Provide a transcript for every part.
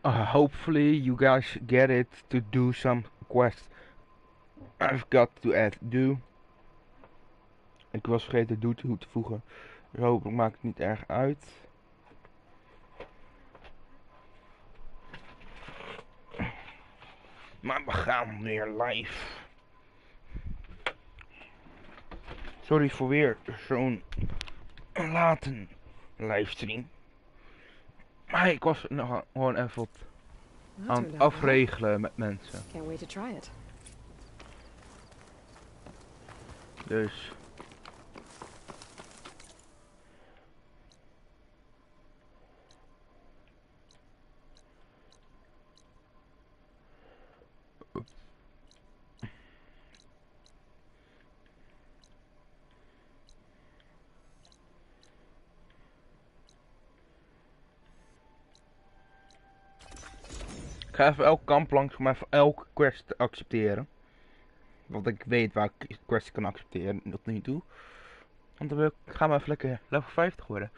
Hopefully you guys get it to do some quests. I've got to add do. Ik was vergeten do toe te voegen. Dus hopelijk maakt het niet erg uit. Maar we gaan weer live. Sorry voor weer zo'n late livestream. Maar ik was nog gewoon even wat aan het afregelen met mensen. Can't wait to try it. Dus. Ik ga even elk kamp langs om even elke quest te accepteren. Want ik weet waar ik quests kan accepteren tot nu toe. Want dan gaan we even lekker level 50 worden.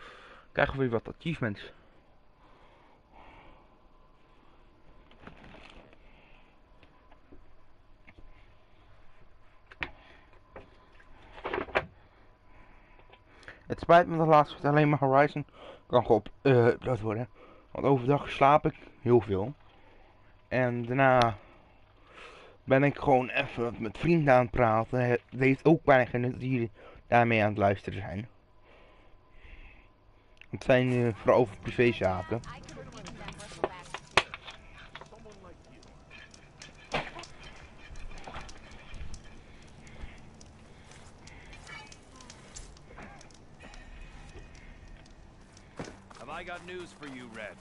Krijgen we weer wat achievements. Het spijt me dat laatst alleen maar Horizon kan geüpload worden. Want overdag slaap ik heel veel. En daarna ben ik gewoon even met vrienden aan het praten. Het heeft ook bijna geen nut dat jullie daarmee aan het luisteren zijn. Het zijn vooral over privézaken. I got news for you, Red.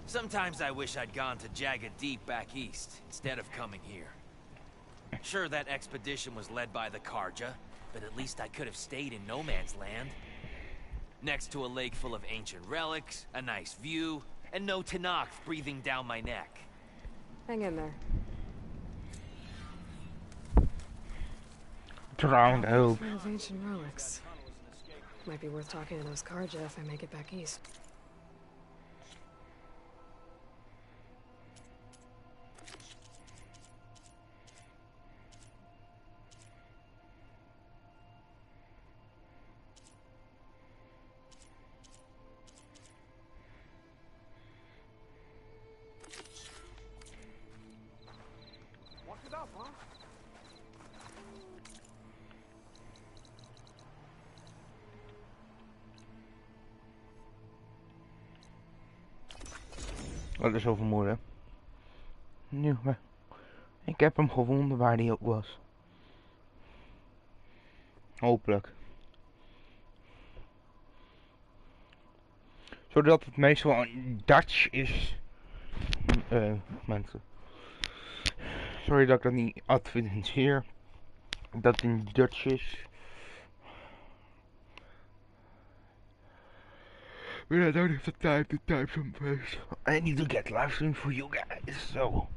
Sometimes I wish I'd gone to Jagged Deep back east, instead of coming here. Sure, that expedition was led by the Karja, but at least I could have stayed in No Man's Land. Next to a lake full of ancient relics, a nice view, and no Tenakth breathing down my neck. Hang in there. Drowned hope. Full of ancient relics. Might be worth talking to those Karja if I make it back east. Walk it up, huh? Dat is over moeilijk. Nu, ik heb hem gevonden waar hij ook was. Hopelijk. Zodat het meestal een Dutch is. Mensen. Sorry dat ik dat niet advertenteer. Dat het in Dutch is. But I don't have the time to type some words. I need to get live stream for you guys, so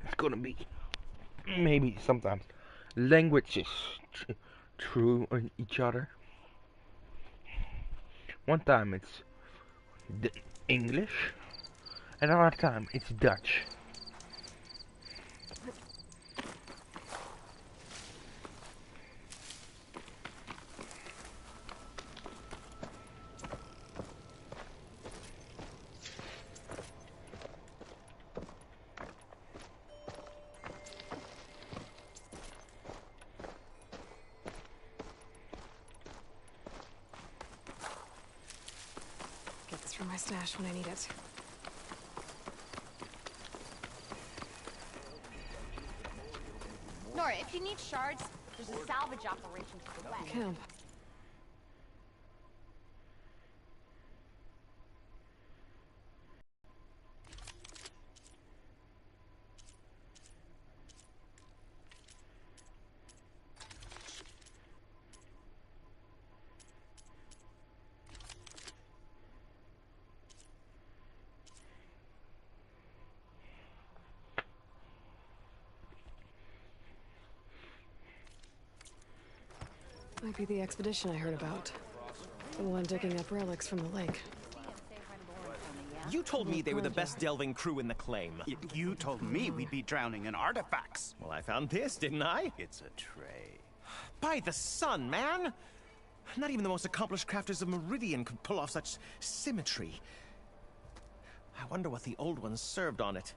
it's gonna be maybe sometimes languages through each other. One time it's English, another time it's Dutch. Get this from my stash when I need it. Nora, if you need shards, there's a salvage operation to the west. Camp. Might be the expedition I heard about. The one digging up relics from the lake. You told me they were the best delving crew in the claim. You told me we'd be drowning in artifacts. Well, I found this, didn't I? It's a tray. By the sun, man! Not even the most accomplished crafters of Meridian could pull off such symmetry. I wonder what the old ones served on it.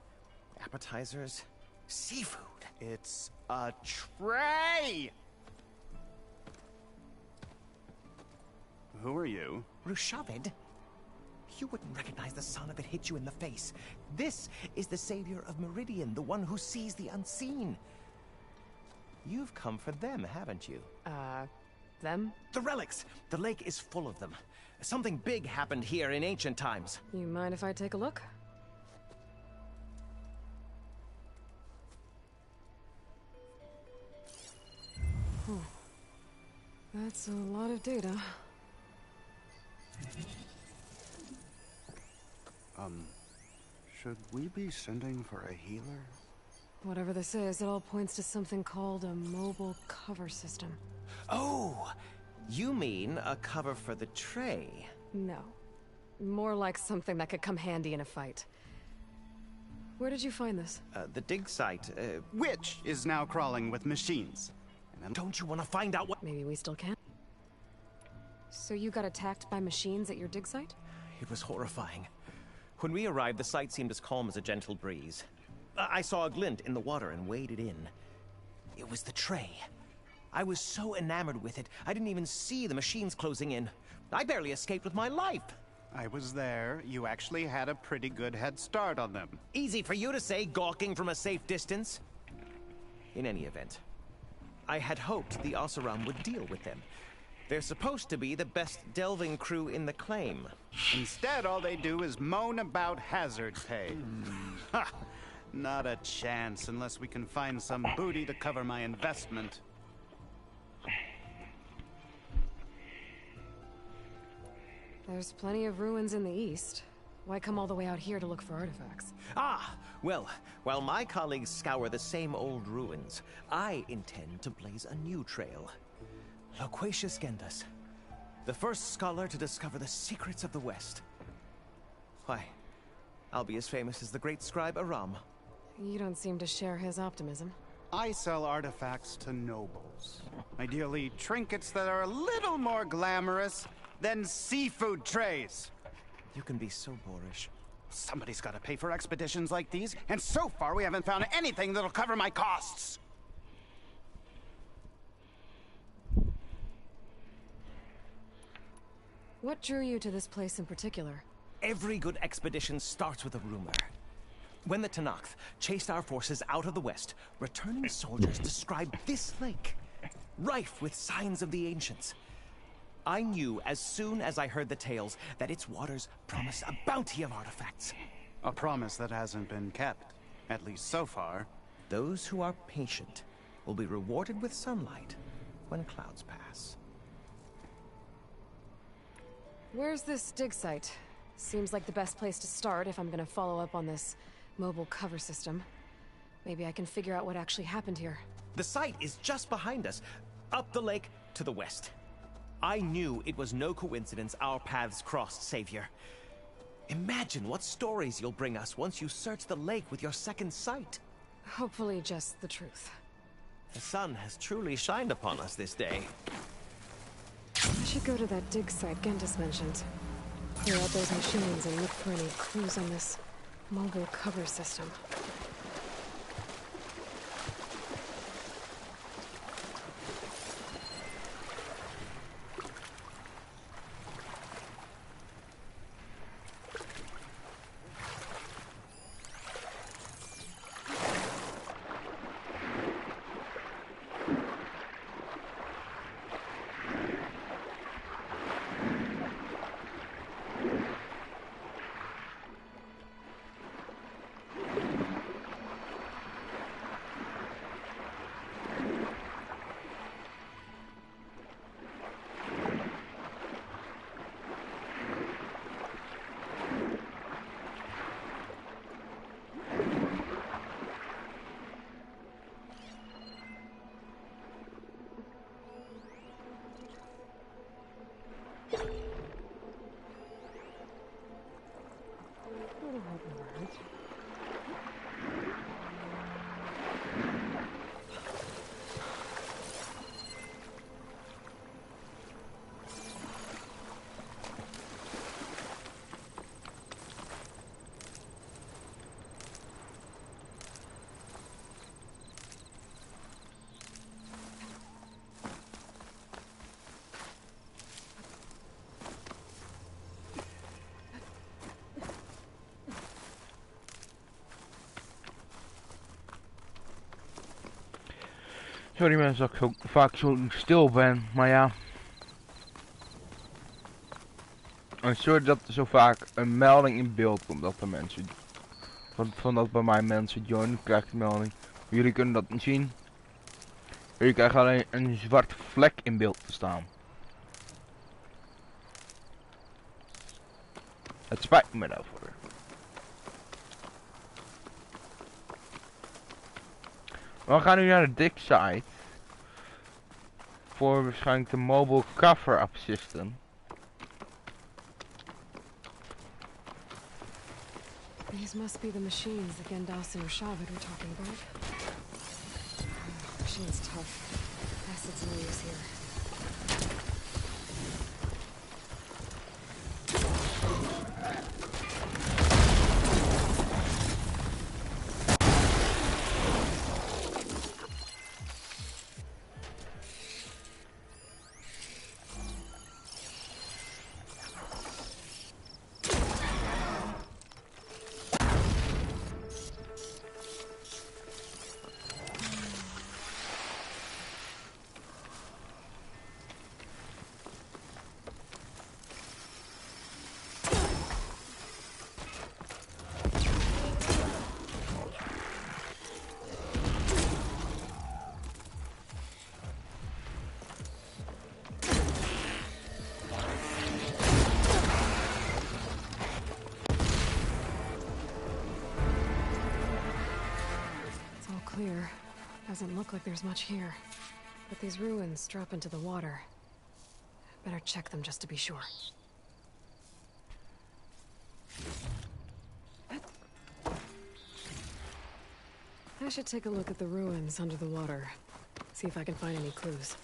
Appetizers? Seafood? It's a tray! Who are you? Rushavid? You wouldn't recognize the sun if it hit you in the face. This is the savior of Meridian, the one who sees the unseen. You've come for them, haven't you? Them? The relics! The lake is full of them. Something big happened here in ancient times. You mind if I take a look? That's a lot of data. Should we be sending for a healer? Whatever this is, it all points to something called a mobile cover system. Oh! You mean a cover for the tray? No. More like something that could come handy in a fight. Where did you find this? The dig site, Which is now crawling with machines. And Don't you want to find out what— Maybe we still can. So you got attacked by machines at your dig site? It was horrifying. When we arrived, the site seemed as calm as a gentle breeze. I saw a glint in the water and waded in. It was the tray. I was so enamored with it, I didn't even see the machines closing in. I barely escaped with my life. I was there. You actually had a pretty good head start on them. Easy for you to say, gawking from a safe distance. In any event, I had hoped the Oseram would deal with them. They're supposed to be the best delving crew in the claim. Instead, all they do is moan about hazard pay. Ha! Not a chance unless we can find some booty to cover my investment. There's plenty of ruins in the east. Why come all the way out here to look for artifacts? Ah, well, while my colleagues scour the same old ruins, I intend to blaze a new trail. Loquacious Gendas, the first scholar to discover the secrets of the West. Why, I'll be as famous as the great scribe Aram. You don't seem to share his optimism. I sell artifacts to nobles. Ideally, trinkets that are a little more glamorous than seafood trays. You can be so boorish. Somebody's got to pay for expeditions like these, and so far we haven't found anything that'll cover my costs. What drew you to this place in particular? Every good expedition starts with a rumor. When the Tenakth chased our forces out of the west, returning soldiers described this lake, rife with signs of the ancients. I knew as soon as I heard the tales that its waters promised a bounty of artifacts. A promise that hasn't been kept, at least so far. Those who are patient will be rewarded with sunlight when clouds pass. Where's this dig site? Seems like the best place to start if I'm gonna follow up on this mobile cover system. Maybe I can figure out what actually happened here. The site is just behind us, up the lake to the west. I knew it was no coincidence our paths crossed, Savior. Imagine what stories you'll bring us once you search the lake with your second sight. Hopefully just the truth. The sun has truly shined upon us this day. I should go to that dig site Gendas mentioned. Clear out those machines and look for any clues on this mobile cover system. Alright. Sorry mensen dat ik zo vaak zo stil ben, maar ja. En sorry dat er zo vaak een melding in beeld komt dat er mensen... Van dat bij mij mensen joinen, krijg ik de melding. Jullie kunnen dat niet zien. Jullie krijgen alleen een zwart vlek in beeld te staan. Het spijt me daarvoor. We gaan nu naar de dig site. Voor waarschijnlijk de mobile cover-up system. These must be the machines that Gendas and Rashavid were talking about. Machine's tough. Acid's no use here. Clear. Doesn't look like there's much here. But these ruins drop into the water. Better check them just to be sure. I should take a look at the ruins under the water. See if I can find any clues.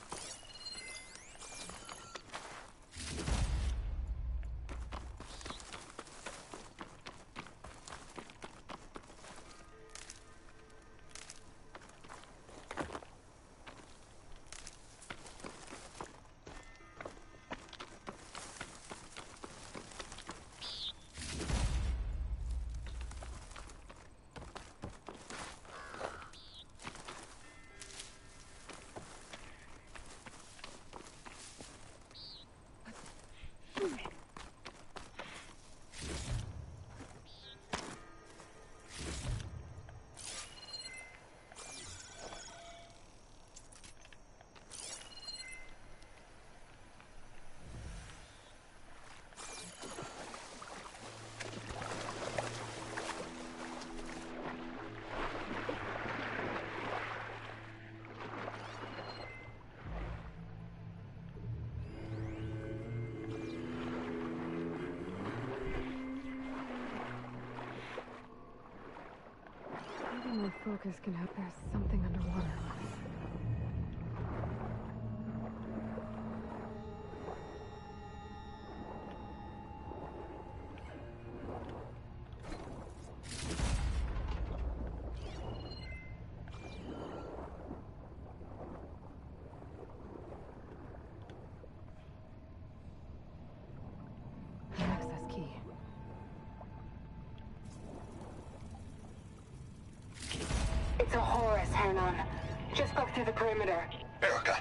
My focus can help. There's something underwater. An access key. It's a Horus, Hernon. Just broke through the perimeter. Erica,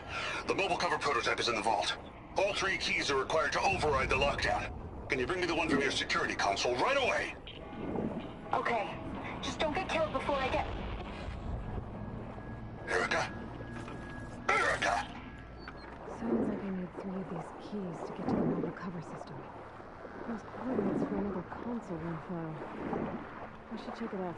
the mobile cover prototype is in the vault. All 3 keys are required to override the lockdown. Can you bring me the one from your security console right away? Okay. Just don't get killed before I get... Erica? Erica! Sounds like I need 3 of these keys to get to the mobile cover system. Those coordinates for another console info. I should check it out.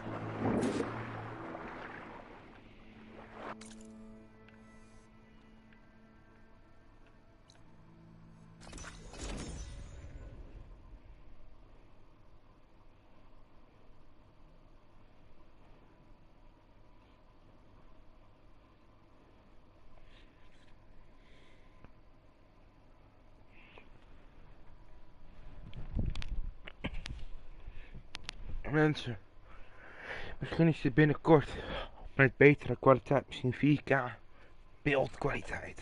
Mensen, misschien is dit binnenkort met betere kwaliteit, misschien 4K beeldkwaliteit.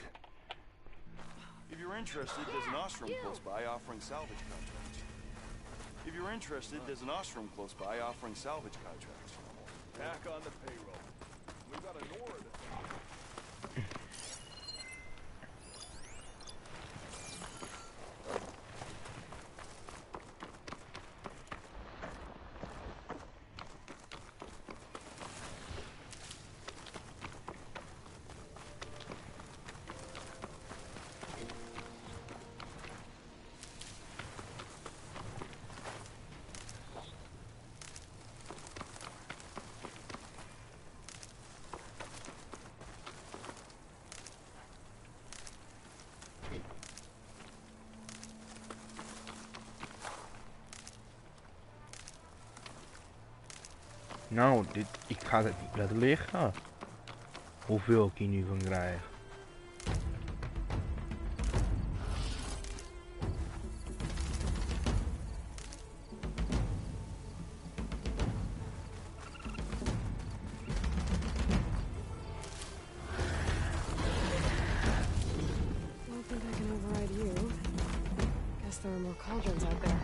If you're interested, there's an ostrom close by offering salvage contracts. If you're interested, there's an ostrom close by offering salvage contracts. Back on the payroll. We got an order. Nou, ik ga het niet laten liggen. Hoeveel ik hier nu van krijg. Don't think I can override you. Guess there are more cauldrons out there.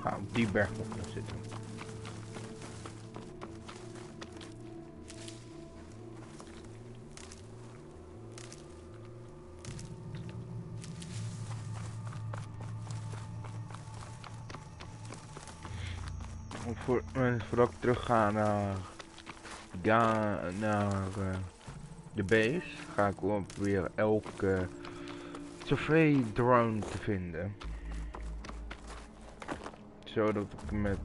Ga op die berg op gaan zitten. Voordat ik terug ga naar de base, ga ik wel proberen elke survey drone te vinden. Zodat ik met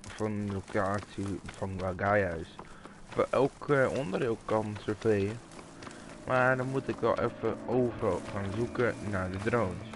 van de locatie van Gaia's voor elk onderdeel kan surveyen. Maar dan moet ik wel even overal gaan zoeken naar de drones.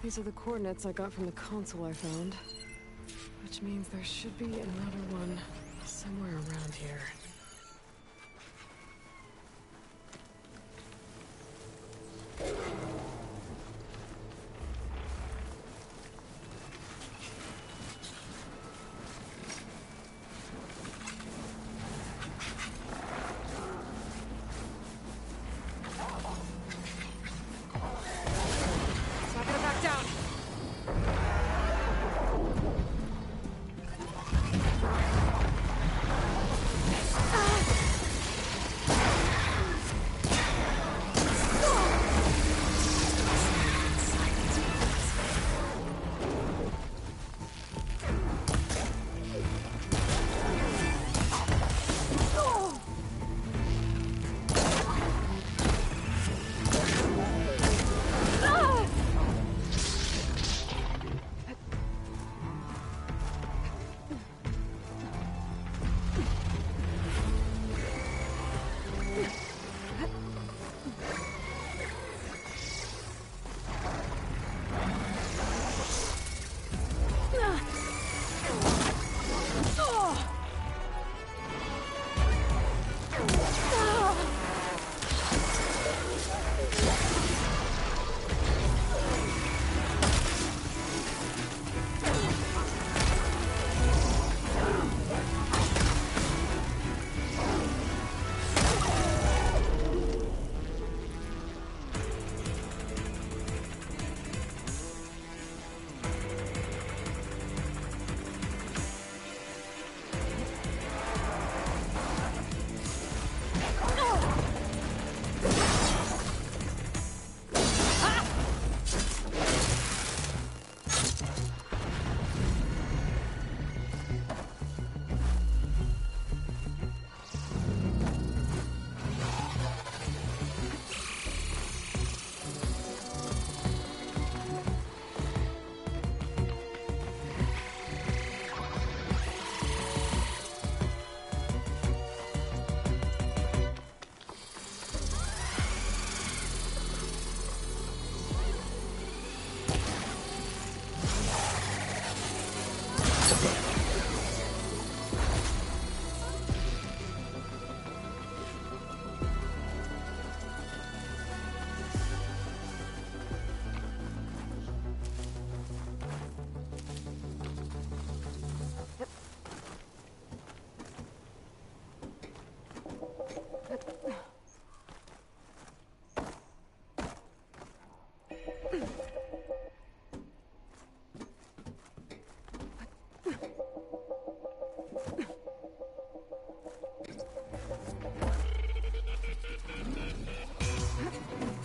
These are the coordinates I got from the console I found. Which means there should be another one somewhere around here.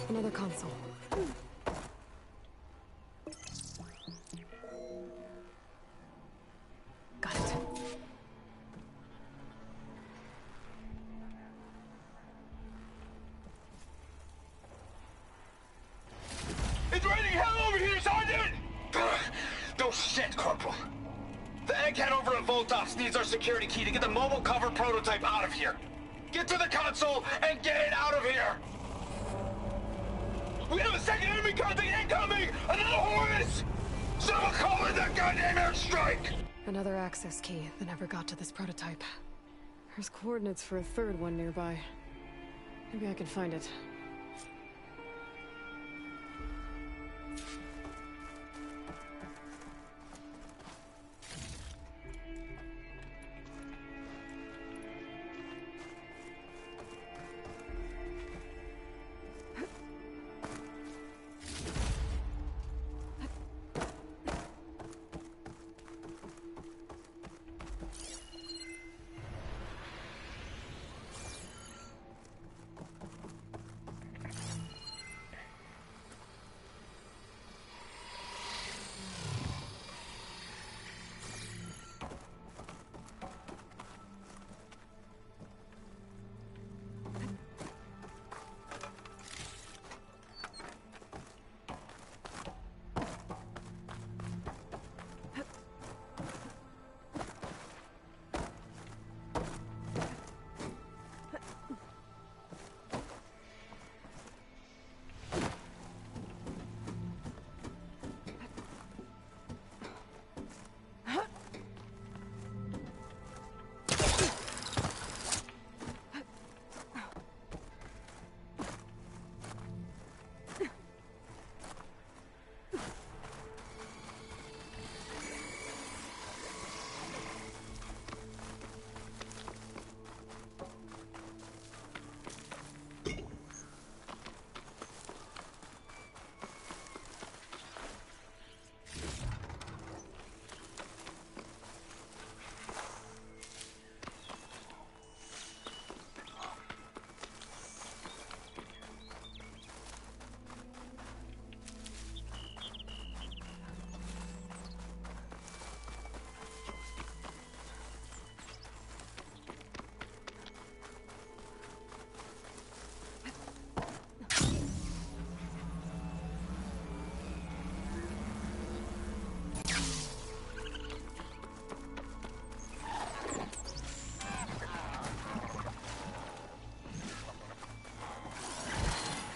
Another console. Got it. It's raining hell over here, Sergeant! No shit, Corporal. The egghead over at Voltos needs our security key to get the mobile cover prototype out of here. Get to the console and get it out of here! We have a second enemy contact incoming! Another Horus! Someone call in that goddamn airstrike! Another access key that never got to this prototype. There's coordinates for a third one nearby. Maybe I can find it.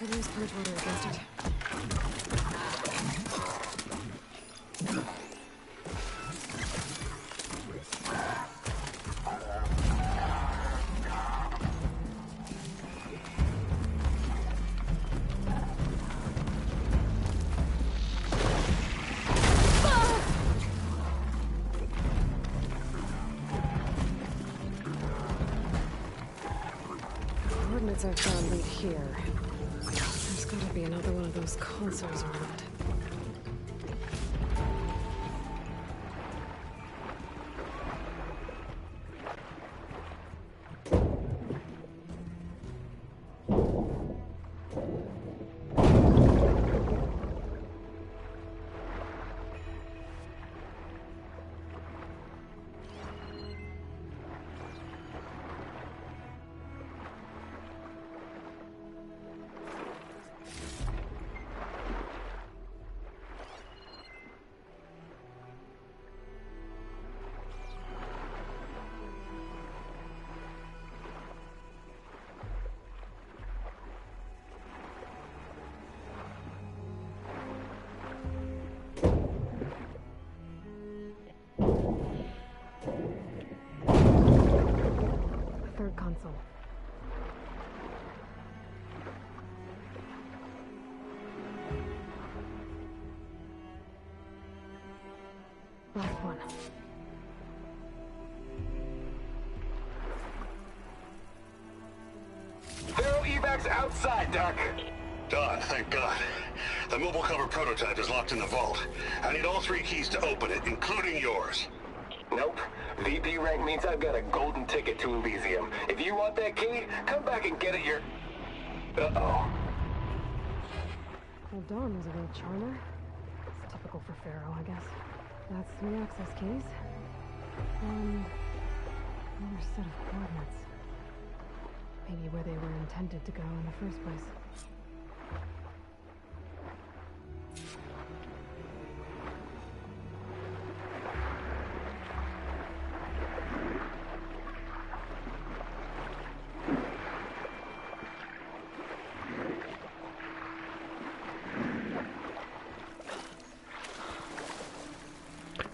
Could use purge water against it. Coordinates I've found lead here. There's gotta be another one of those consoles around. Third console. Last one. Thero evacs outside, Doc. Done, thank God. The mobile cover prototype is locked in the vault. I need all 3 keys to open it, including yours. Nope. VP rank means I've got a golden ticket to Elysium. If you want that key, come back and get it Uh-oh. Well, Dawn was a real charmer. It's typical for Pharaoh, I guess. That's 3 access keys. And another set of coordinates. Maybe where they were intended to go in the first place.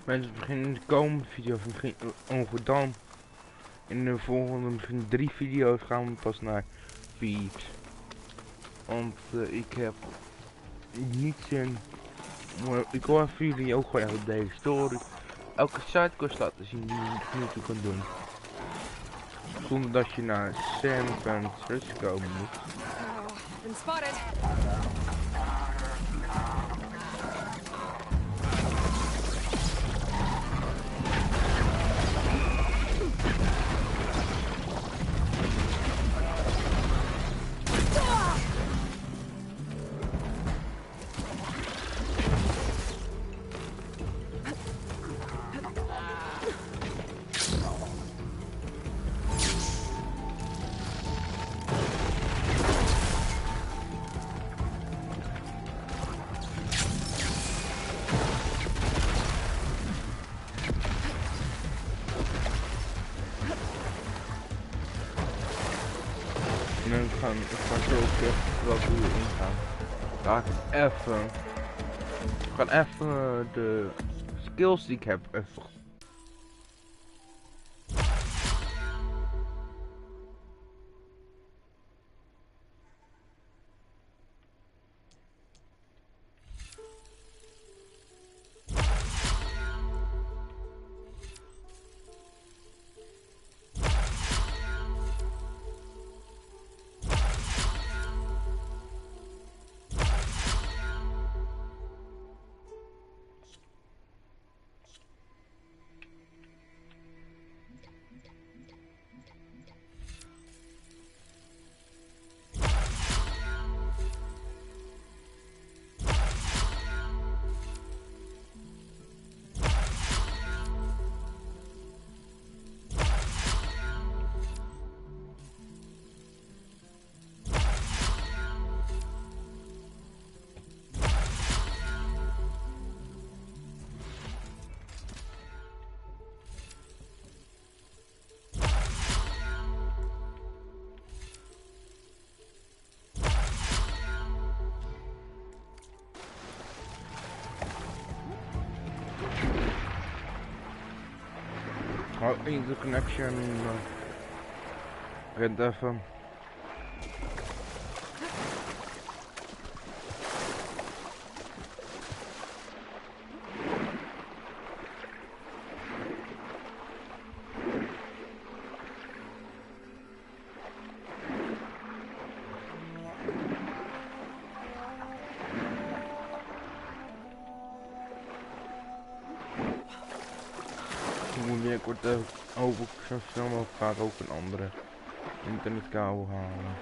Mensen, beginnen in de komende video van ongeveer dan. In de volgende misschien 3 video's gaan we pas naar 4. Want ik heb niet zin. Ik wil even jullie ook gewoon even deze story. Elke sidequest laten zien die je nu toe kan doen. Zonder dat je naar San Francisco moet. Been spotted. Ik ga zo wel hoe we ingaan. Laat ik even. Ik ga even de skills die ik heb even. Oh, the connection rent even. Binnenkort hoop ik zo snel mogelijk graag ook een andere internetkabel halen.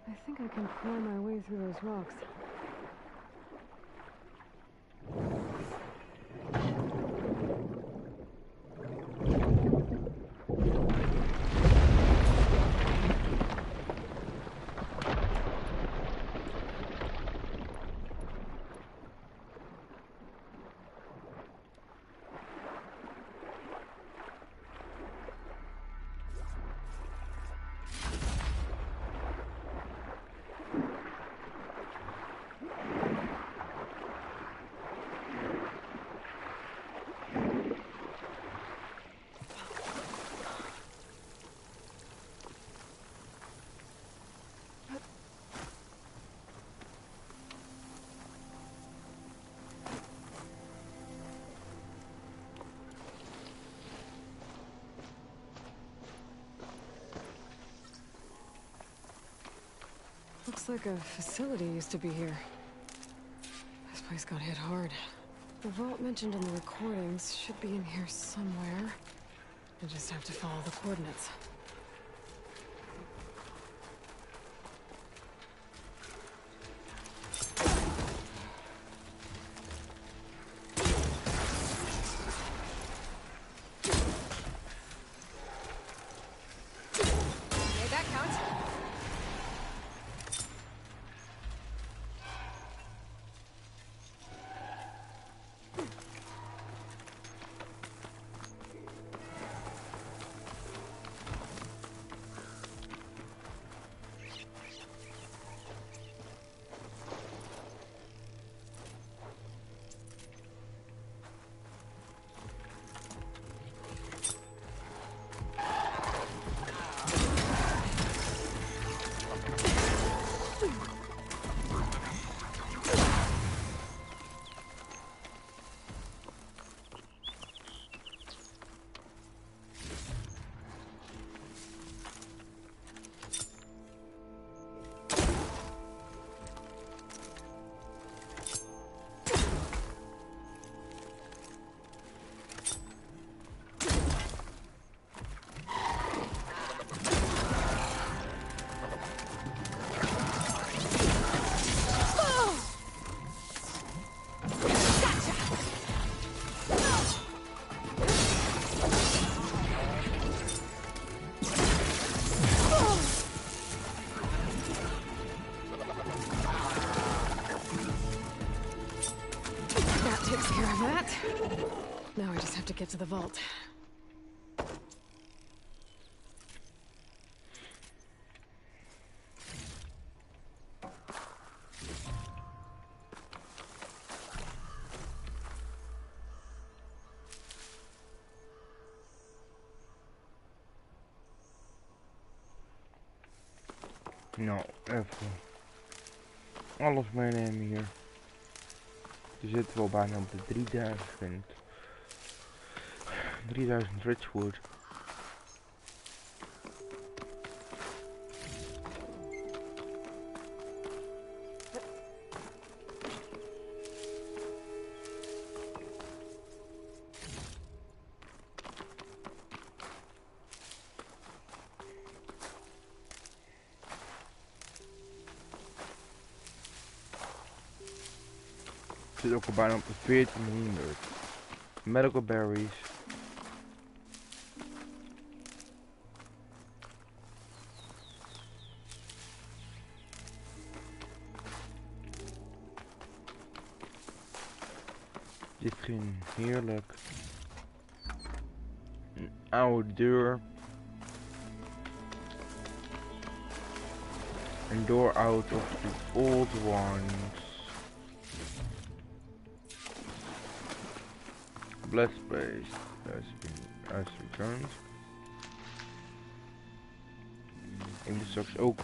I think I can climb my way through those rocks. Looks like a facility used to be here. This place got hit hard. The vault mentioned in the recordings should be in here somewhere. I just have to follow the coordinates. Okay, that counts. Takes care of that. Now I just have to get to the vault. Nou, even alles meenemen hier. Je zit wel bijna op de 3000 Richwood. zit ook al bijna op de 1400. Medical berries. Dit ging heerlijk. Een oude deur. Een door out of the old ones. Blessed space has returned. Ik moet straks ook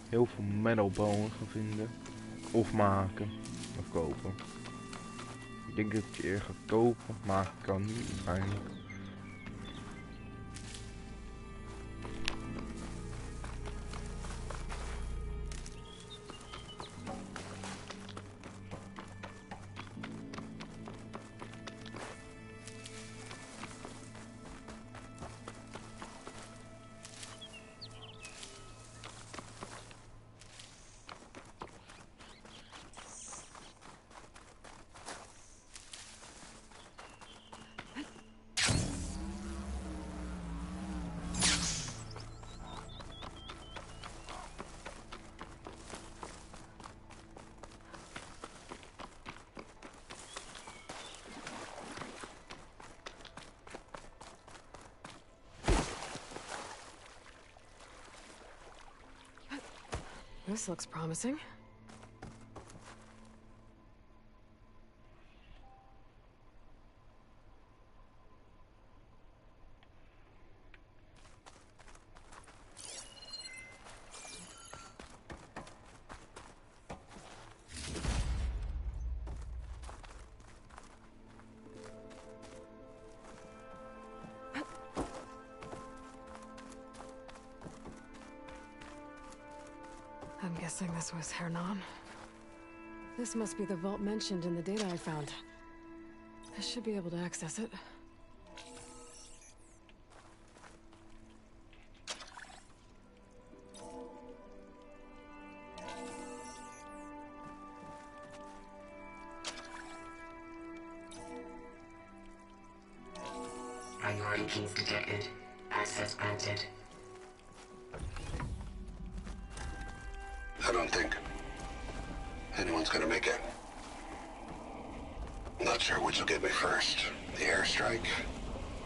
heel veel metal bones gaan vinden. Of maken. Of kopen. Ik denk dat ik je eerder ga kopen. Maken kan niet waarschijnlijk. This looks promising. I'm guessing this was Hernan. This must be the vault mentioned in the data I found. I should be able to access it. Priority keys detected. Access granted. I don't think anyone's gonna make it. I'm not sure which will get me first, the airstrike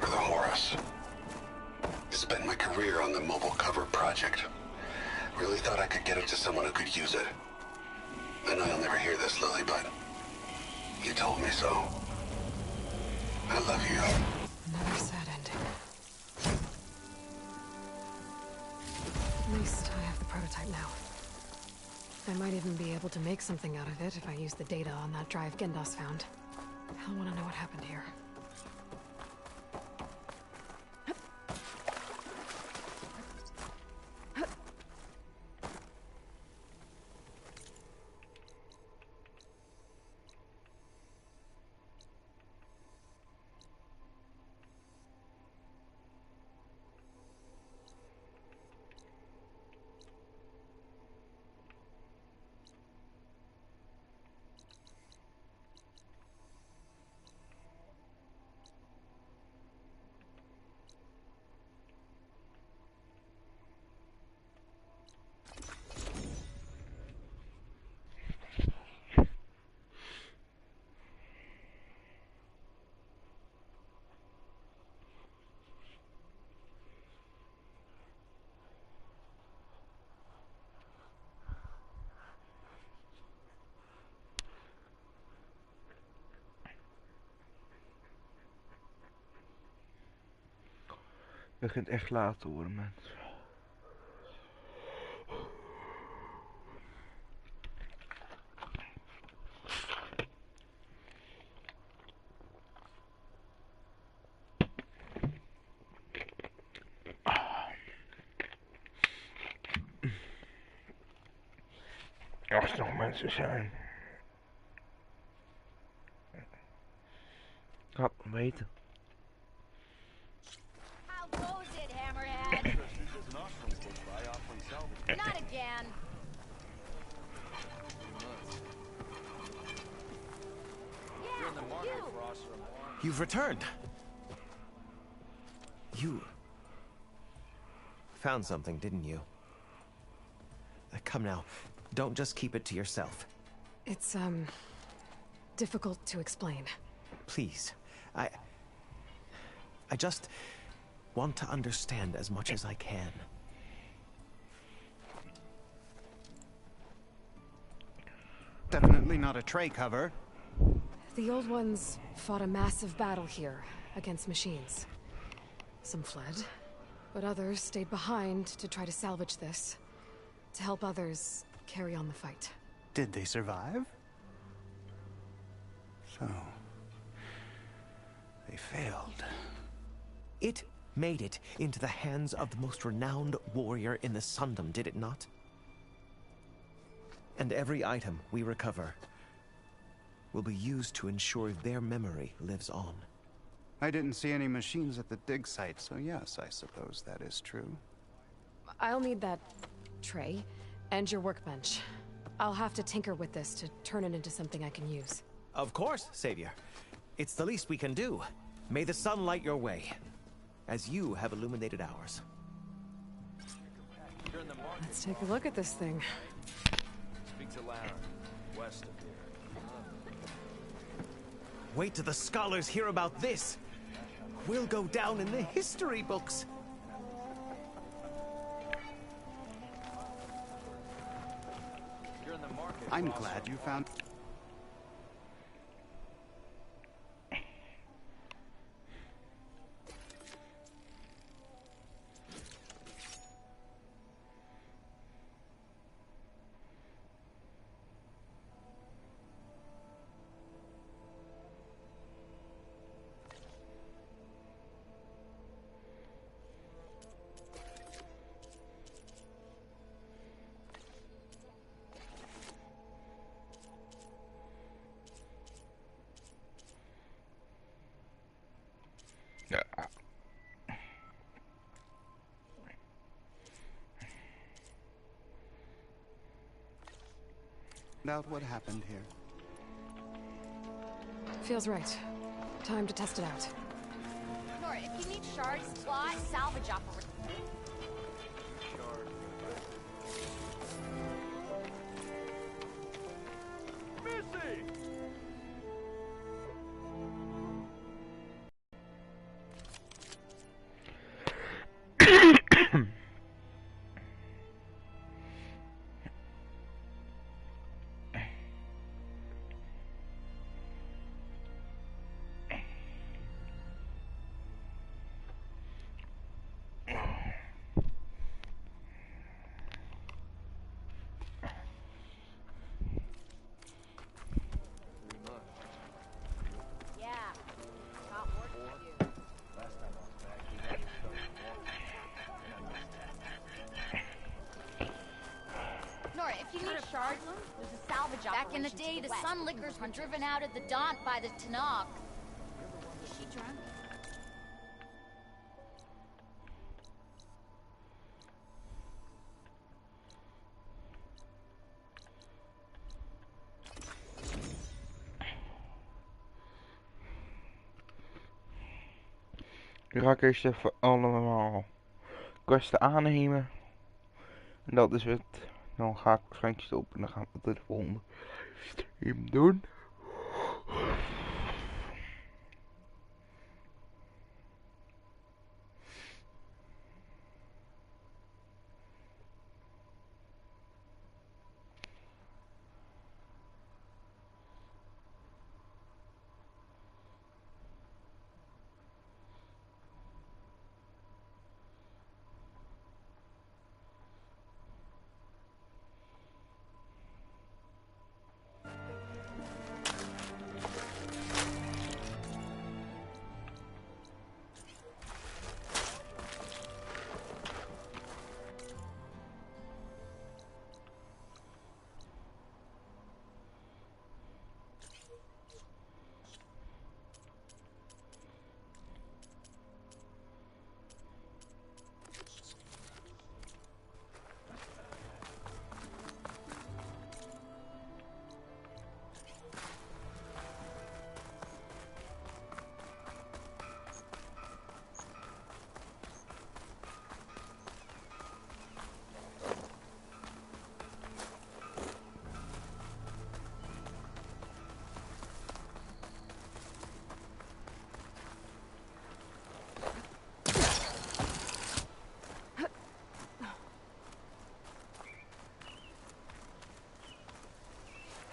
or the Horus. I spent my career on the mobile cover project. Really thought I could get it to someone who could use it. I know you'll never hear this, Lily, but you told me so. I love you. Another sad ending. At least I have the prototype now. I might even be able to make something out of it if I use the data on that drive Gendas found. I'll want to know what happened here. Het begint echt laat te worden, mensen. Als er nog mensen zijn. Ik had het weten. Not again. You've returned. You found something, didn't you? Come now, don't just keep it to yourself. It's, difficult to explain. Please, I just want to understand as much as I can. Definitely not a tray cover. The old ones fought a massive battle here against machines. Some fled, but others stayed behind to try to salvage this, to help others carry on the fight. Did they survive? So, they failed. It made it into the hands of the most renowned warrior in the Sundom, did it not? And every item we recover will be used to ensure their memory lives on. I didn't see any machines at the dig site, so yes, I suppose that is true. I'll need that tray and your workbench. I'll have to tinker with this to turn it into something I can use. Of course, Savior. It's the least we can do. May the sun light your way, as you have illuminated ours. Let's take a look at this thing. Speak to Laren, west of here. Wait till the scholars hear about this. We'll go down in the history books. You're in the market. I'm glad you found... out what happened here. Feels right. Time to test it out. Nora, if you need shards, plot, salvage operation. Missy! Back in the day, the Sun Lickers were driven out of the Daunt by the Tanakh. Is she drunk? Nu ga ik eerst even allemaal questen aannemen. En dat is het. Dan ga ik waarschijnlijk stoppen en dan gaan we de volgende stream doen.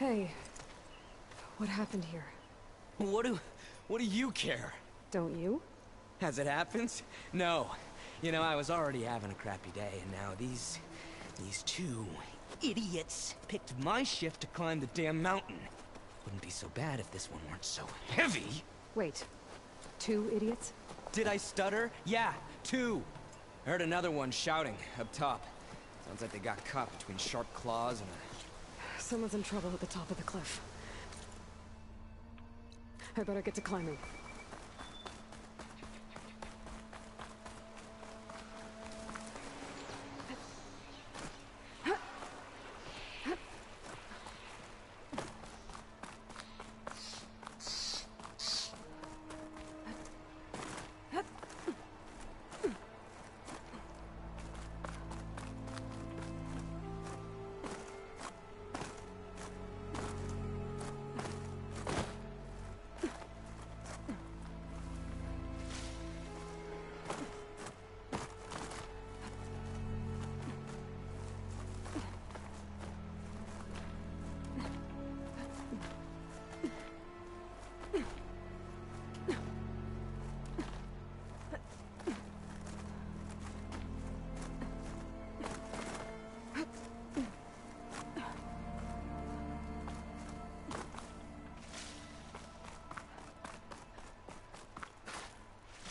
Hey, what happened here? What do you care? Don't you? As it happens? No. You know, I was already having a crappy day, and now these two idiots picked my shift to climb the damn mountain. Wouldn't be so bad if this one weren't so heavy. Wait, 2 idiots? Did I stutter? Yeah, 2. I heard another one shouting up top. Sounds like they got caught between sharp claws and a... Someone's in trouble at the top of the cliff. I better get to climbing.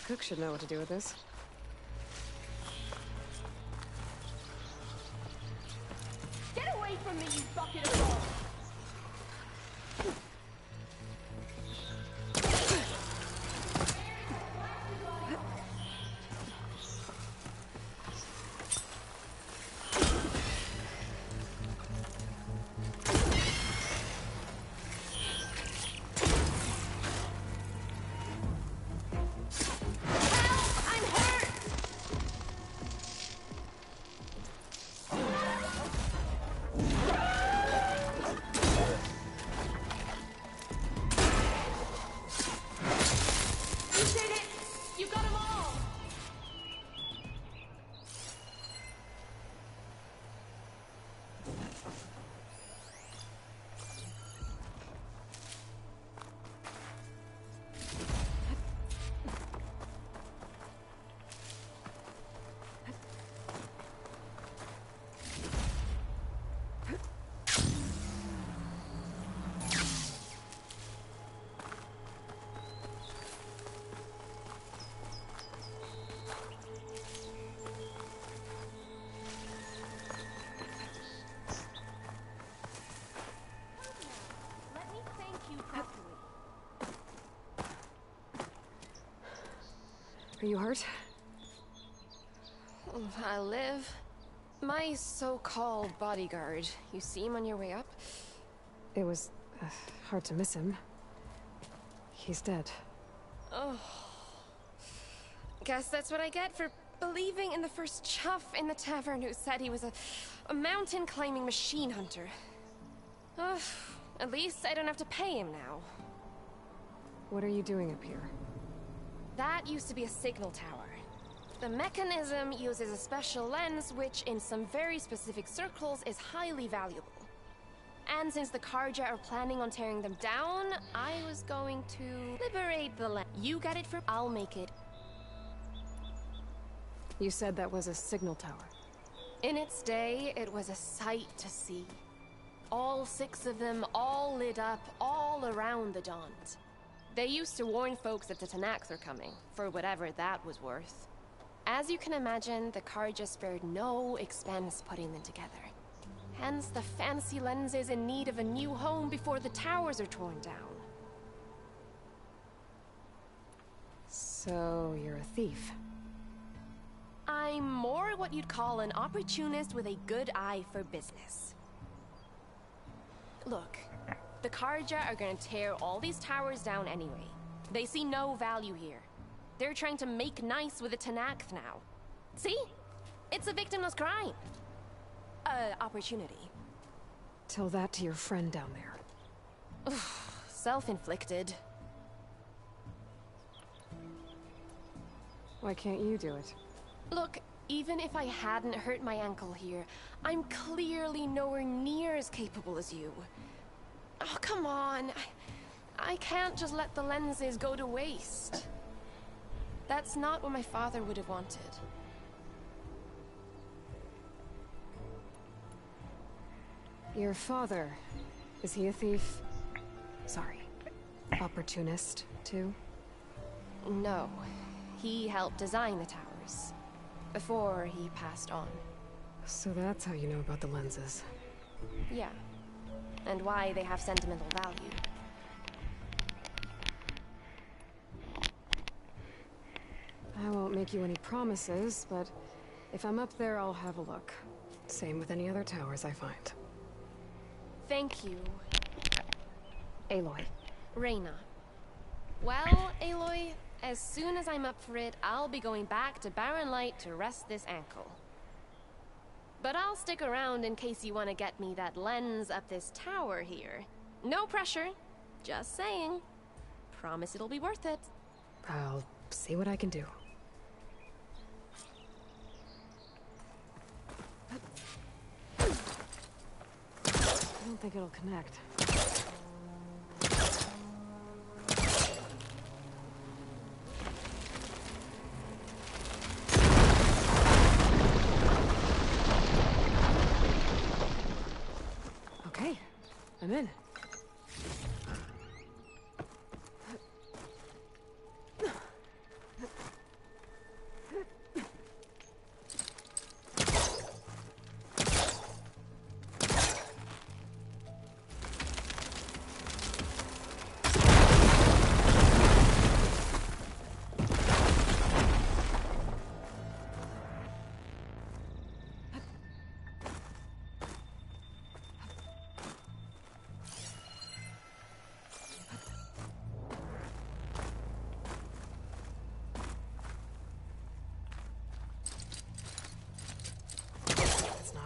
Cook should know what to do with this. Get away from me, you bucket of balls! Are you hurt? I live. My so-called bodyguard. You see him on your way up? It was hard to miss him. He's dead. Oh. Guess that's what I get for believing in the first chuff in the tavern who said he was a mountain-climbing machine hunter. At least I don't have to pay him now. What are you doing up here? That used to be a signal tower. The mechanism uses a special lens which, in some very specific circles, is highly valuable. And since the Carja are planning on tearing them down, I was going to liberate the lens. You get it for... I'll make it. You said that was a signal tower. In its day, it was a sight to see. All 6 of them, all lit up, all around the Dons. They used to warn folks that the Tenaks are coming, for whatever that was worth. As you can imagine, the Carja spared no expense putting them together. Hence the fancy lenses in need of a new home before the towers are torn down. So, you're a thief? I'm more what you'd call an opportunist with a good eye for business. Look. The Carja are gonna tear all these towers down anyway. They see no value here. They're trying to make nice with the Tenakth now. See? It's a victimless crime. Opportunity. Tell that to your friend down there. Self-inflicted. Why can't you do it? Look, even if I hadn't hurt my ankle here, I'm clearly nowhere near as capable as you. Oh, come on. I can't just let the lenses go to waste. That's not what my father would have wanted. Your father, is he a thief? Sorry, opportunist, too? No. He helped design the towers. Before he passed on. So that's how you know about the lenses. Yeah. And why they have sentimental value. I won't make you any promises, but if I'm up there, I'll have a look. Same with any other towers I find. Thank you. Aloy. Reyna. Well, Aloy, as soon as I'm up for it, I'll be going back to Barren Light to rest this ankle. But I'll stick around in case you want to get me that lens up this tower here. No pressure. Just saying. Promise it'll be worth it. I'll see what I can do. I don't think it'll connect. Okay, I'm in.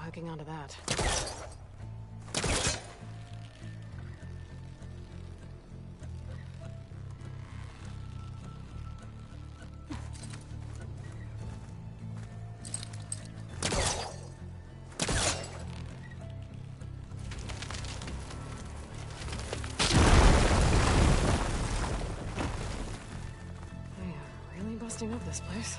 Hooking onto that. They are really busting up this place.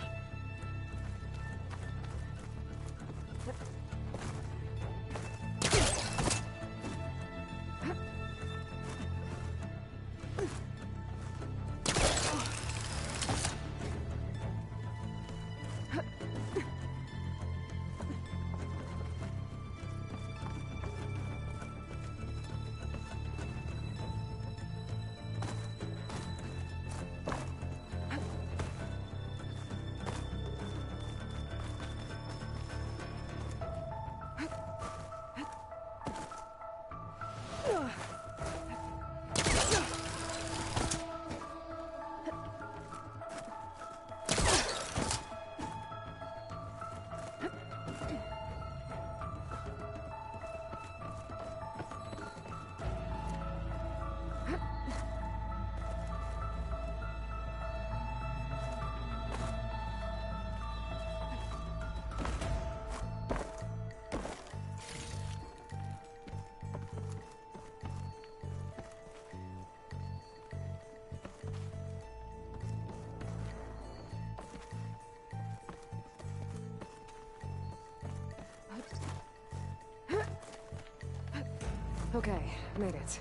Okay, made it.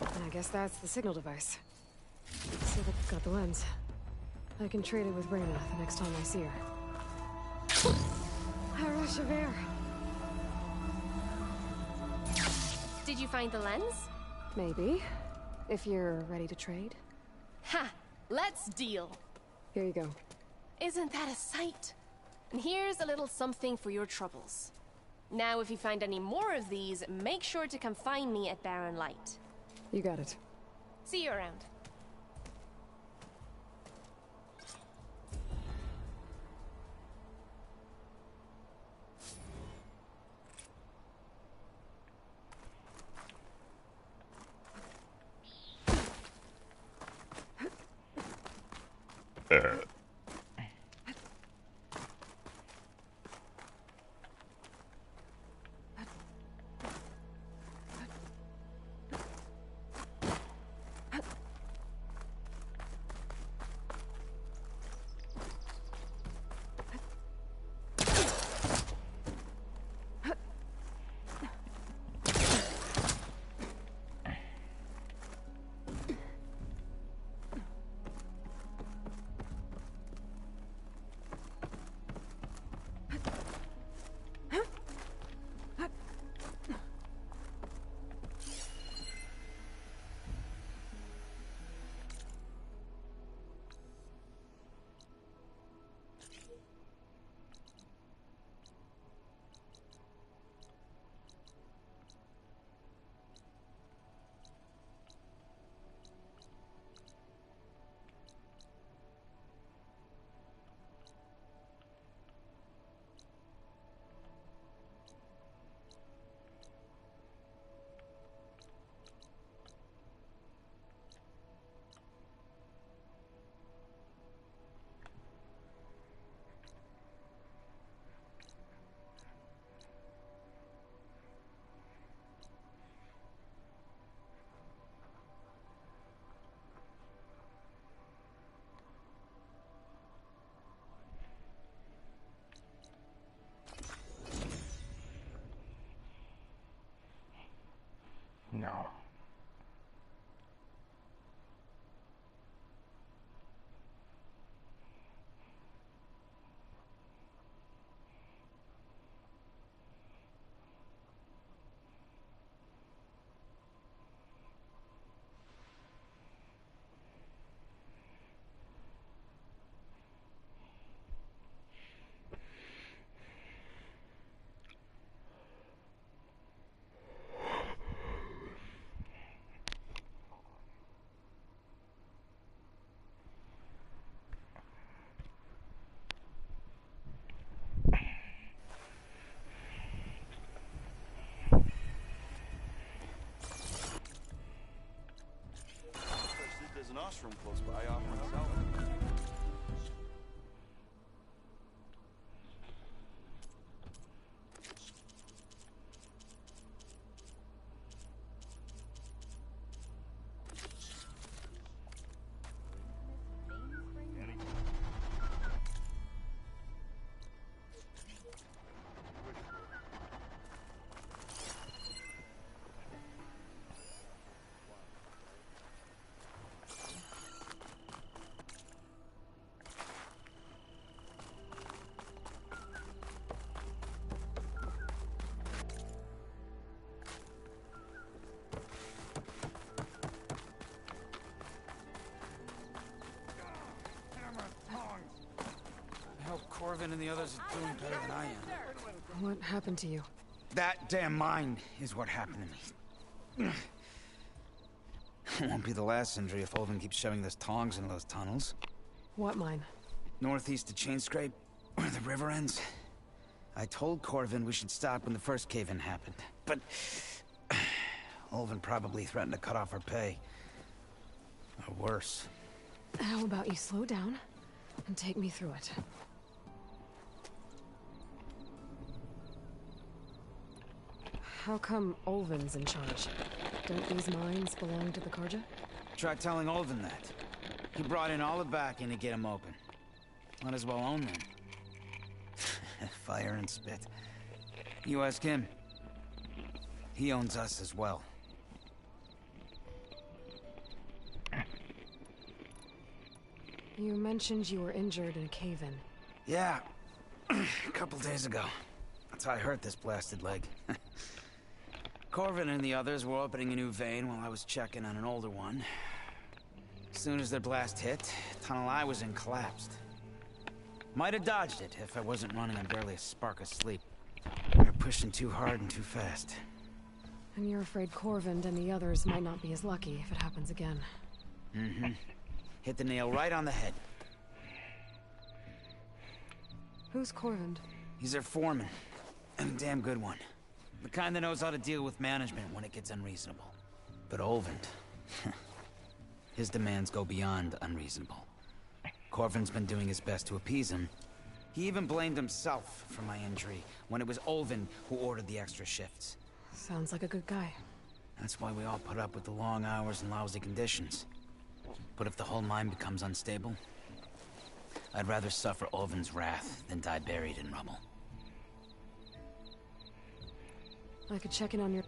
I guess that's the signal device. So they've got the lens. I can trade it with Reyna the next time I see her. A rush of air. Did you find the lens? Maybe. If you're ready to trade. Ha! Let's deal! Here you go. Isn't that a sight? And here's a little something for your troubles. Now, if you find any more of these, make sure to come find me at Barren Light. You got it. See you around. No. There's an Ostrom close by offering salvage. Corvin and the others are doing better than I am. What happened to you? That damn mine is what happened to me. It won't be the last injury if Olvin keeps shoving those tongs into those tunnels. What mine? Northeast of Chainscrape, where the river ends. I told Corvin we should stop when the first cave-in happened, but Olvin probably threatened to cut off our pay. Or worse. How about you slow down and take me through it? How come Olvin's in charge? Don't these mines belong to the Carja? Try telling Olvin that. He brought in all the backing to get them open. Might as well own them. Fire and spit. You ask him. He owns us as well. You mentioned you were injured in a cave-in. Yeah, a couple days ago. That's how I hurt this blasted leg. Corvin and the others were opening a new vein while I was checking on an older one. As soon as their blast hit, the tunnel I was in collapsed. Might have dodged it if I wasn't running on barely a spark of sleep. They're pushing too hard and too fast. And you're afraid Corvin and the others might not be as lucky if it happens again. Mm-hmm. Hit the nail right on the head. Who's Corvin? He's their foreman. And a damn good one. The kind that knows how to deal with management when it gets unreasonable. But Olvin, his demands go beyond unreasonable. Corvin's been doing his best to appease him. He even blamed himself for my injury when it was Olvin who ordered the extra shifts. Sounds like a good guy. That's why we all put up with the long hours and lousy conditions. But if the whole mine becomes unstable, I'd rather suffer Olvin's wrath than die buried in rubble. I could check in on your...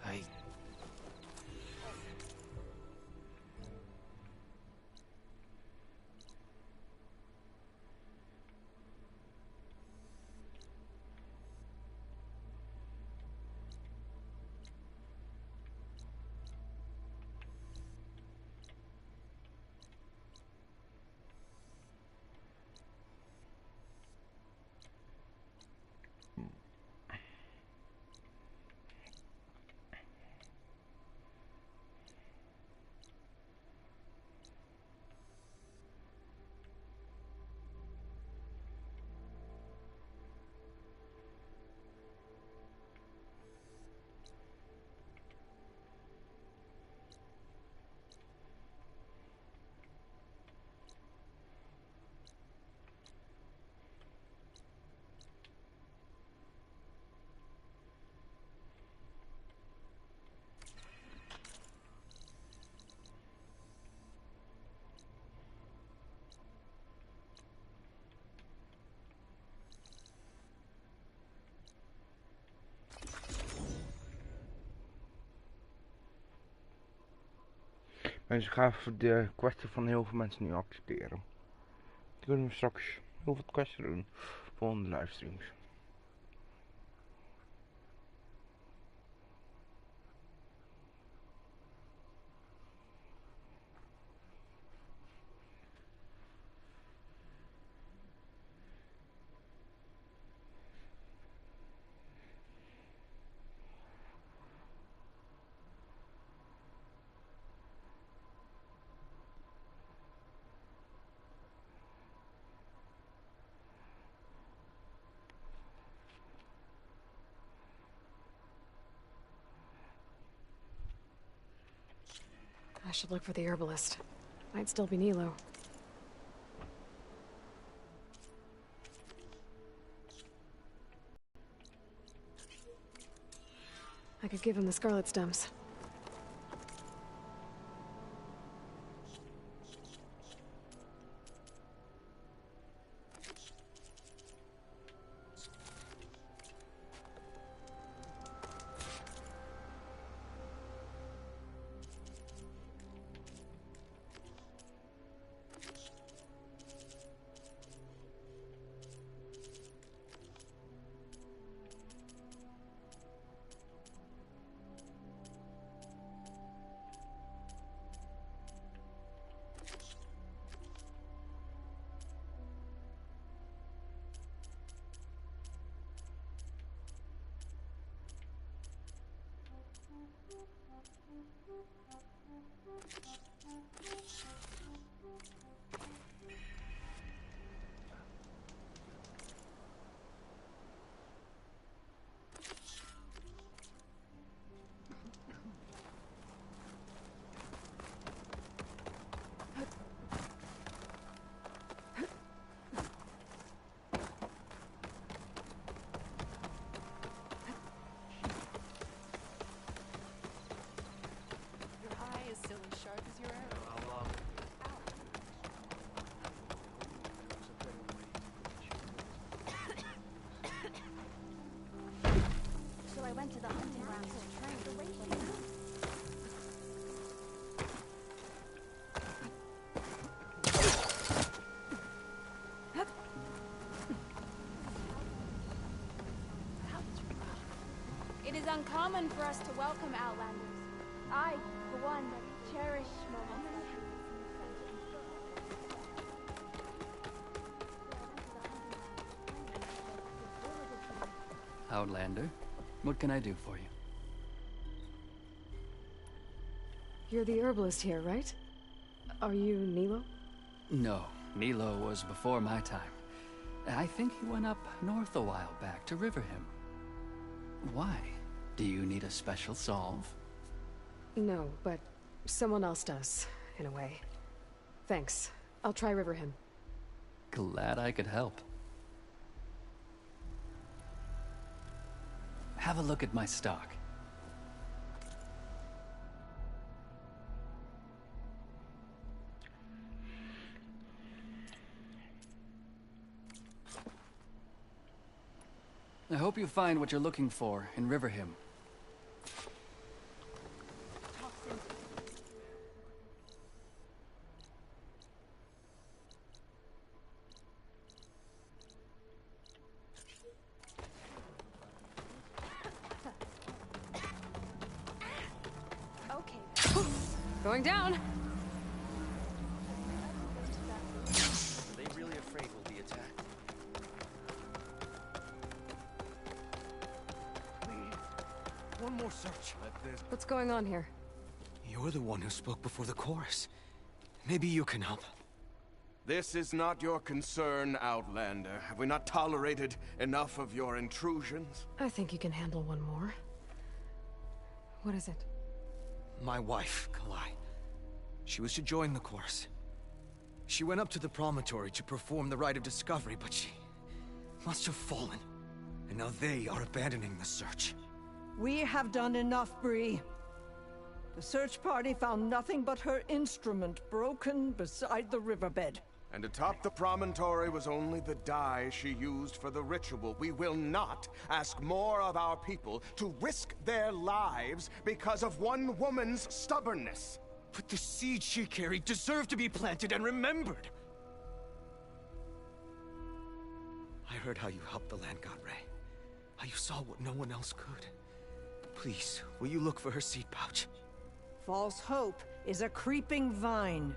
Dus ik ga even de kwestie van heel veel mensen nu accepteren. Dan kunnen we straks heel veel questions doen. Volgende livestreams. I should look for the herbalist. Might still be Nilo. I could give him the scarlet stems. It is uncommon for us to welcome outlanders. I, for one, cherish moments like these. Outlander, what can I do for you? You're the herbalist here, right? Are you Nilo? No, Nilo was before my time. I think he went up north a while back to Riverhim. Why? Do you need a special solve? No, but someone else does, in a way. Thanks. I'll try Riverhim. Glad I could help. Have a look at my stock. I hope you find what you're looking for in Riverhim. Okay. Going down. Are they really afraid we'll be attacked? One more search. What's going on here? You're the one who spoke before the chorus. Maybe you can help. This is not your concern, Outlander. Have we not tolerated enough of your intrusions? I think you can handle one more. What is it? My wife, Kalai. She was to join the chorus. She went up to the promontory to perform the rite of discovery, but she must have fallen. And now they are abandoning the search. We have done enough, Bree. The search party found nothing but her instrument broken beside the riverbed. And atop the promontory was only the dye she used for the ritual. We will not ask more of our people to risk their lives because of one woman's stubbornness. But the seed she carried deserved to be planted and remembered. I heard how you helped the Land God, Ray. How you saw what no one else could. Please, will you look for her seed pouch? False hope is a creeping vine.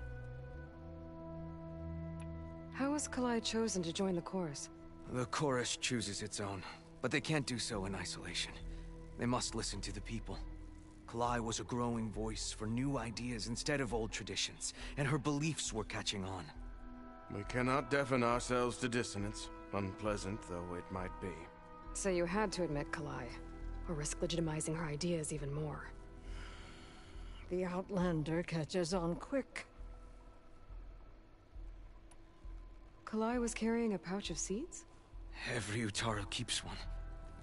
How was Kalai chosen to join the chorus? The chorus chooses its own, but they can't do so in isolation. They must listen to the people. Kalai was a growing voice for new ideas instead of old traditions, and her beliefs were catching on. We cannot deafen ourselves to dissonance, unpleasant though it might be. So you had to admit Kalai, or risk legitimizing her ideas even more. The Outlander catches on quick. Kalai was carrying a pouch of seeds? Every Utaro keeps one.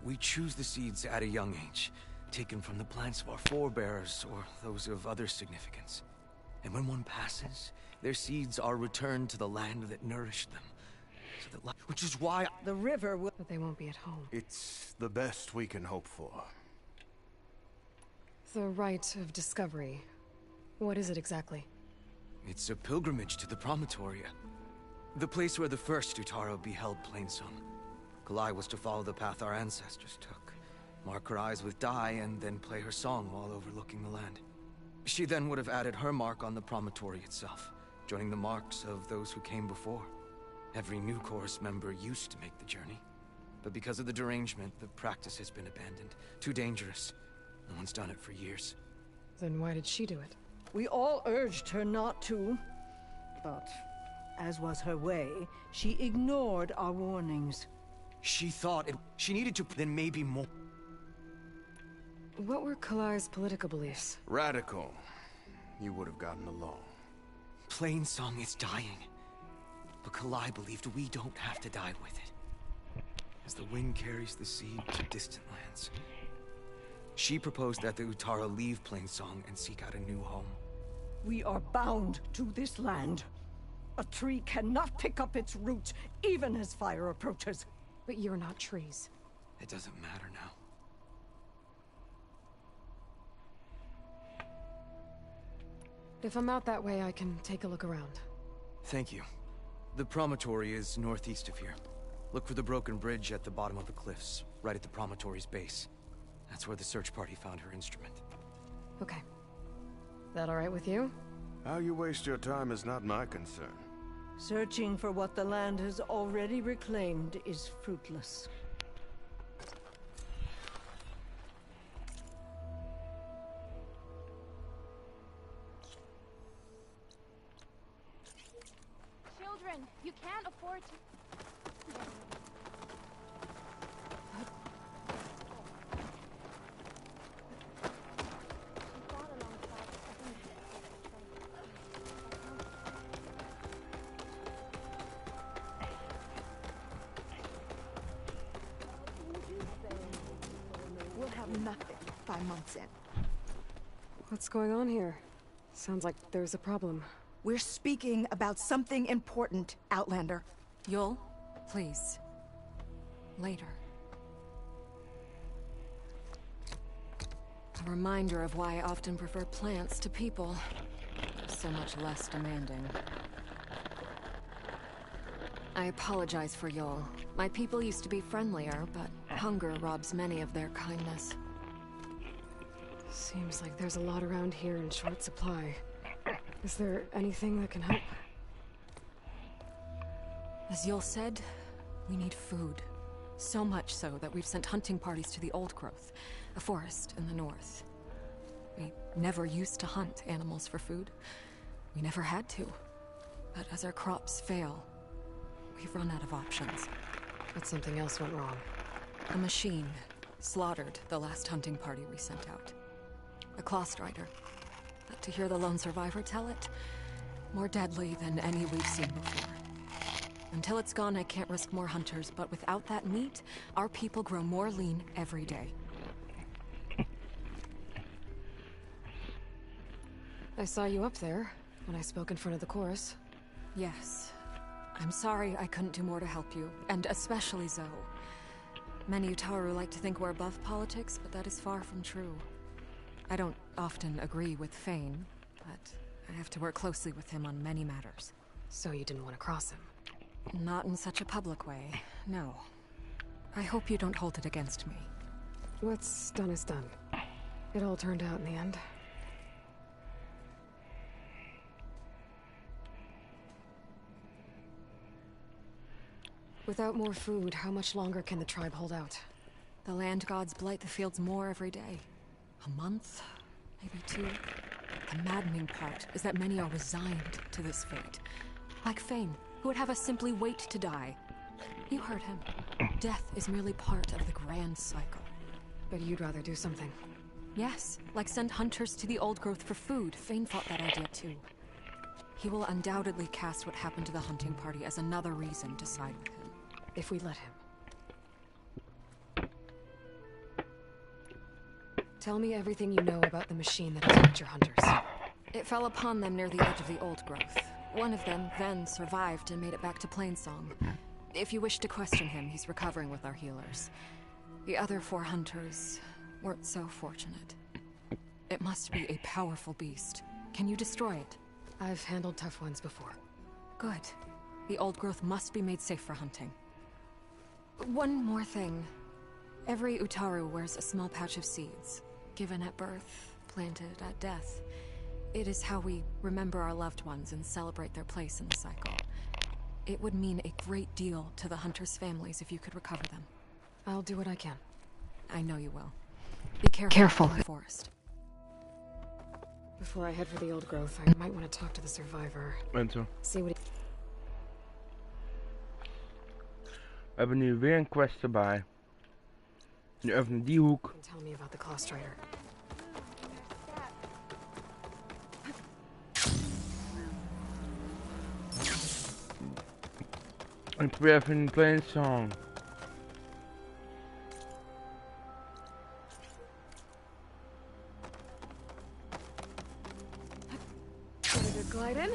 We choose the seeds at a young age, taken from the plants of our forebears or those of other significance. And when one passes, their seeds are returned to the land that nourished them. So that which is why the river will... But they won't be at home. It's the best we can hope for. The rite of discovery. What is it exactly? It's a pilgrimage to the Promontoria. The place where the first Utaro beheld Plainsong. Kalai was to follow the path our ancestors took. Mark her eyes with dye and then play her song while overlooking the land. She then would have added her mark on the promontory itself, joining the marks of those who came before. Every new chorus member used to make the journey. But because of the derangement, the practice has been abandoned. Too dangerous. No one's done it for years. Then why did she do it? We all urged her not to, but as was her way, she ignored our warnings. She thought she needed to, then maybe more. What were Kalai's political beliefs? Radical. You would have gotten along. Plainsong is dying. But Kalai believed we don't have to die with it. As the wind carries the seed to distant lands. She proposed that the Utaro leave Plainsong and seek out a new home. We are bound to this land. A tree cannot pick up its roots, even as fire approaches. But you're not trees. It doesn't matter now. If I'm out that way, I can take a look around. Thank you. The promontory is northeast of here. Look for the broken bridge at the bottom of the cliffs, right at the promontory's base. That's where the search party found her instrument. Okay. That all right with you? How you waste your time is not my concern. Searching for what the land has already reclaimed is fruitless. Children, you can't afford to... We'll have nothing 5 months in. What's going on here? Sounds like there's a problem. We're speaking about something important, Outlander. Yul, please. Later. A reminder of why I often prefer plants to people. So much less demanding. I apologize for Yul. My people used to be friendlier, but hunger robs many of their kindness. Seems like there's a lot around here in short supply. Is there anything that can help? As Yul said, we need food. So much so that we've sent hunting parties to the Old Growth, a forest in the north. We never used to hunt animals for food. We never had to. But as our crops fail, we've run out of options. But something else went wrong. A machine slaughtered the last hunting party we sent out. A Clawstrider. But to hear the lone survivor tell it, more deadly than any we've seen before. Until it's gone, I can't risk more hunters, but without that meat, our people grow more lean every day. I saw you up there when I spoke in front of the chorus. Yes. I'm sorry I couldn't do more to help you, and especially Zoe. Many Utaru like to think we're above politics, but that is far from true. I don't often agree with Fane, but I have to work closely with him on many matters. So you didn't want to cross him? Not in such a public way, no. I hope you don't hold it against me. What's done is done. It all turned out in the end. Without more food, how much longer can the tribe hold out? The land gods blight the fields more every day. A month? Maybe 2? The maddening part is that many are resigned to this fate. Like Fane, who would have us simply wait to die. You heard him. Death is merely part of the grand cycle. But you'd rather do something? Yes, like send hunters to the old growth for food. Fane fought that idea too. He will undoubtedly cast what happened to the hunting party as another reason to side with him. If we let him. Tell me everything you know about the machine that attacked your hunters. It fell upon them near the edge of the old growth. One of them then survived and made it back to Plainsong. If you wish to question him, he's recovering with our healers. The other 4 hunters weren't so fortunate. It must be a powerful beast. Can you destroy it? I've handled tough ones before. Good. The old growth must be made safe for hunting. One more thing. Every Utaru wears a small pouch of seeds, given at birth, planted at death. It is how we remember our loved ones and celebrate their place in the cycle. It would mean a great deal to the hunters' families if you could recover them. I'll do what I can. I know you will. Be careful in the forest. Before I head for the old growth, I might want to talk to the survivor. Mensen. See what he... We hebben nu weer een quest erbij. Nu even in die hoek. Tell me about the Claw Strider. Ik probeer even in Plainsong. Glide in.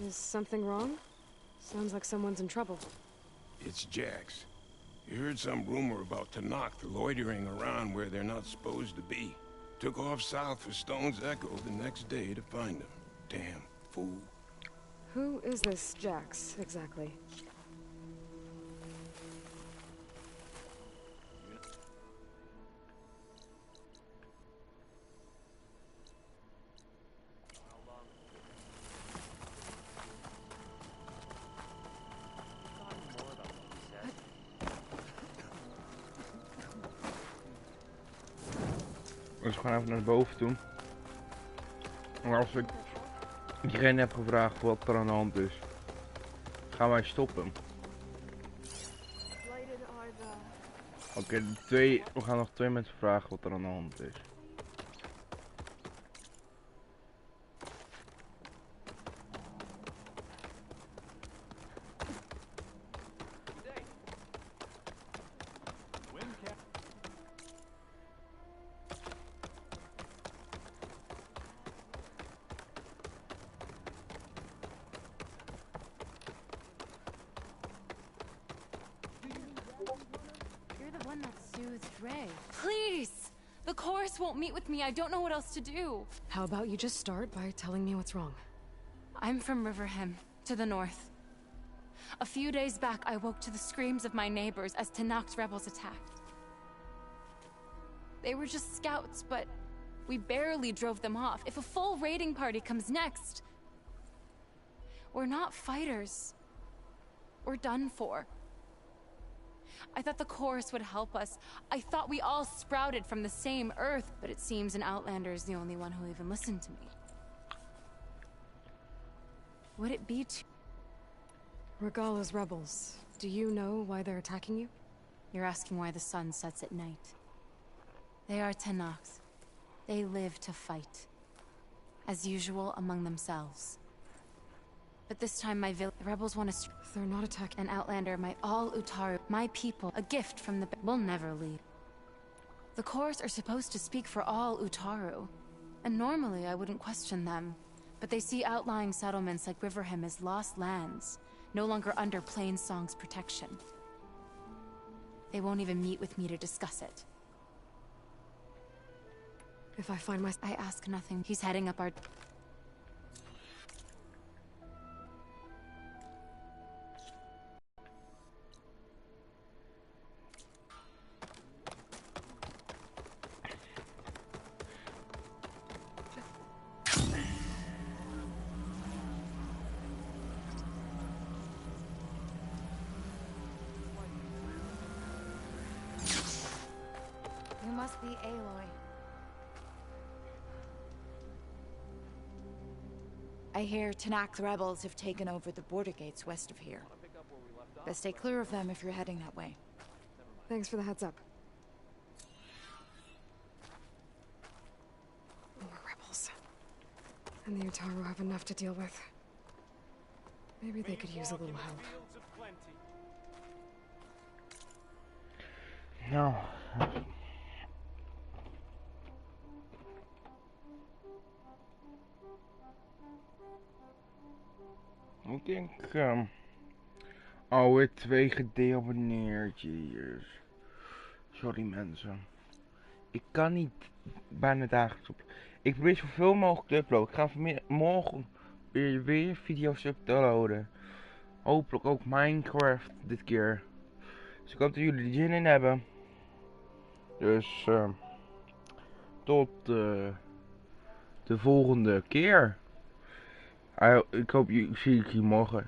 Is something wrong? Sounds like someone's in trouble. It's Jax. You heard some rumor about Tanakh loitering around where they're not supposed to be. Took off south for Stone's Echo the next day to find them. Damn fool. Who is this Jax, exactly? Dus gewoon even naar boven toe. Maar als ik iedereen heb gevraagd wat er aan de hand is, gaan wij stoppen. Oké, we gaan nog 2 mensen vragen wat er aan de hand is. I don't know what else to do. How about you just start by telling me what's wrong? I'm from Riverhim, to the north. A few days back, I woke to the screams of my neighbors as Tanakh's rebels attacked. They were just scouts, but we barely drove them off. If a full raiding party comes next, we're not fighters. We're done for. I thought the chorus would help us. I thought we all sprouted from the same earth, but it seems an Outlander is the only one who even listened to me. Would it be too... Regala's rebels. Do you know why they're attacking you? You're asking why the sun sets at night. They are Tenaks. They live to fight. As usual, among themselves. But this time the rebels want to... They're not attacking an Outlander, my all Utaru, my people, a gift from the... We'll never leave. The Chorus are supposed to speak for all Utaru. And normally I wouldn't question them. But they see outlying settlements like Riverham as lost lands, no longer under Plainsong's protection. They won't even meet with me to discuss it. If I find my... I ask nothing. He's heading up our... You must be Aloy. I hear Tenax rebels have taken over the border gates west of here. Best stay clear of them if you're heading that way. Thanks for the heads up. More rebels. And the Utaru have enough to deal with. Maybe they could use a little help. Nou. Ik denk alweer 2 gedeelveneertjes. Sorry mensen. Ik kan niet bijna dagelijks op. Ik probeer zoveel mogelijk te uploaden. Ik ga morgen weer video's uploaden. Hopelijk ook Minecraft dit keer. Dus ik hoop dat jullie er zin in hebben. Dus tot de volgende keer. Ik hoop, zie ik je morgen.